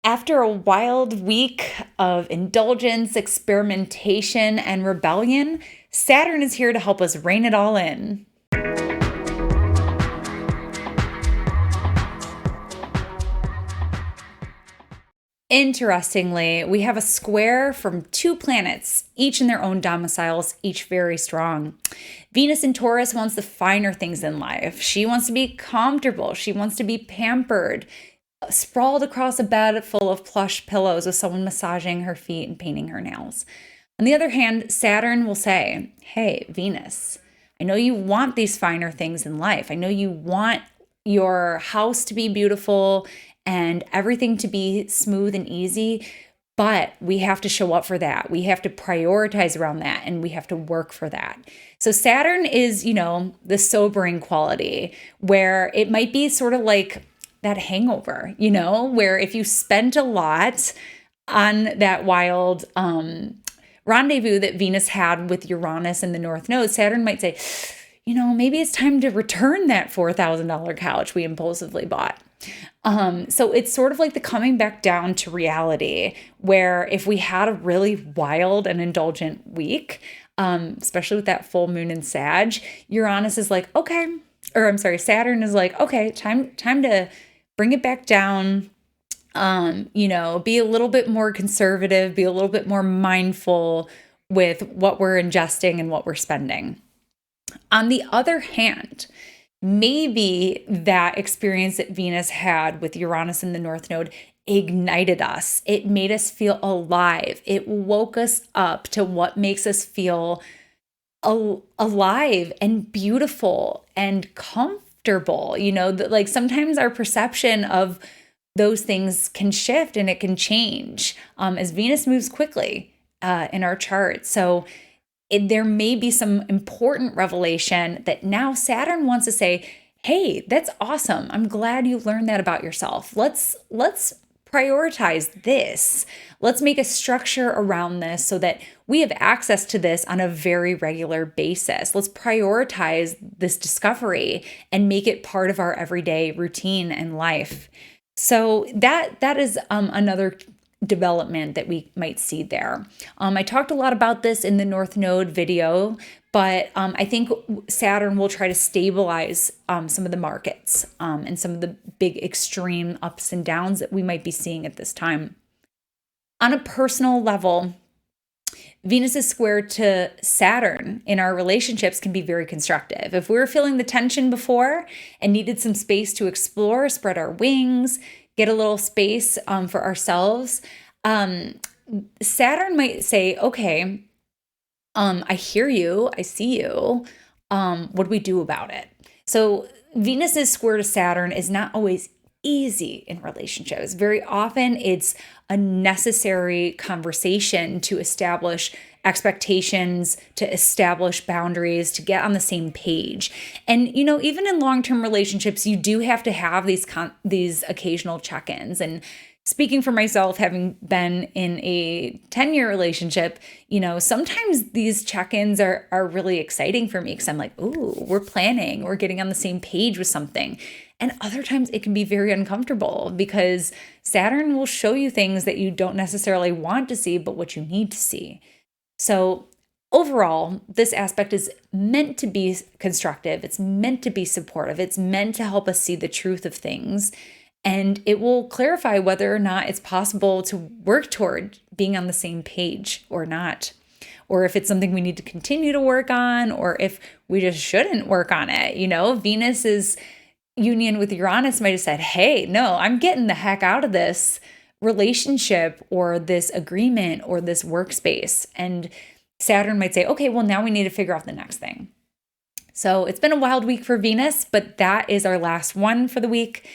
After a wild week of indulgence, experimentation, and rebellion, Saturn is here to help us rein it all in. Interestingly, we have a square from two planets, each in their own domiciles, each very strong. Venus in Taurus wants the finer things in life. She wants to be comfortable. She wants to be pampered, sprawled across a bed full of plush pillows with someone massaging her feet and painting her nails. On the other hand, Saturn will say, hey, Venus, I know you want these finer things in life. I know you want your house to be beautiful and everything to be smooth and easy, but we have to show up for that. We have to prioritize around that, and we have to work for that. So Saturn is, the sobering quality where it might be sort of like that hangover, where if you spent a lot on that wild rendezvous that Venus had with Uranus in the North Node, Saturn might say, maybe it's time to return that $4,000 couch we impulsively bought. So it's sort of like the coming back down to reality, where if we had a really wild and indulgent week, especially with that full moon in Sag, Uranus is like, Saturn is like, okay, time to bring it back down, be a little bit more conservative, be a little bit more mindful with what we're ingesting and what we're spending. On the other hand, maybe that experience that Venus had with Uranus in the North Node ignited us. It made us feel alive. It woke us up to what makes us feel alive and beautiful and comfortable. Like sometimes our perception of those things can shift and it can change as Venus moves quickly in our chart. So there may be some important revelation that now Saturn wants to say, hey, that's awesome. I'm glad you learned that about yourself. Let's prioritize this. Let's make a structure around this so that we have access to this on a very regular basis. Let's prioritize this discovery and make it part of our everyday routine and life. So that is another development that we might see there. I talked a lot about this in the North Node video, but I think Saturn will try to stabilize some of the markets and some of the big extreme ups and downs that we might be seeing at this time. On a personal level, Venus is squared to Saturn in our relationships can be very constructive. If we were feeling the tension before and needed some space to explore, spread our wings, get a little space for ourselves, Saturn might say, okay, I hear you, I see you, what do we do about it? So Venus's square to Saturn is not always easy in relationships. Very often it's a necessary conversation to establish expectations, to establish boundaries, to get on the same page. And, even in long-term relationships, you do have to have these occasional check-ins. And speaking for myself, having been in a 10-year relationship, sometimes these check-ins are really exciting for me because I'm like, ooh, we're planning, we're getting on the same page with something. And other times it can be very uncomfortable because Saturn will show you things that you don't necessarily want to see, but what you need to see. So overall, this aspect is meant to be constructive. It's meant to be supportive. It's meant to help us see the truth of things. And it will clarify whether or not it's possible to work toward being on the same page or not, or if it's something we need to continue to work on, or if we just shouldn't work on it. Venus's union with Uranus might have said, hey, no, I'm getting the heck out of this relationship or this agreement or this workspace. And Saturn might say, okay, well, now we need to figure out the next thing. So it's been a wild week for Venus, but that is our last one for the week.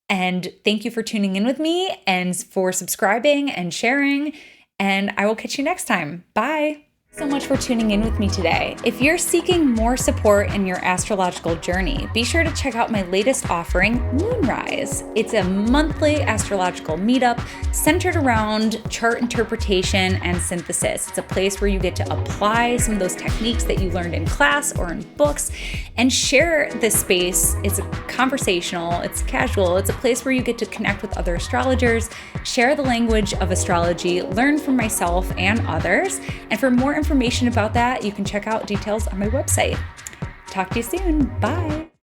And thank you for tuning in with me and for subscribing and sharing. And I will catch you next time. Bye. So much for tuning in with me today. If you're seeking more support in your astrological journey, be sure to check out my latest offering, Moonrise. It's a monthly astrological meetup centered around chart interpretation and synthesis. It's a place where you get to apply some of those techniques that you learned in class or in books and share this space. It's conversational, it's casual, it's a place where you get to connect with other astrologers, share the language of astrology, learn from myself and others. And for more information about that, you can check out details on my website. Talk to you soon. Bye.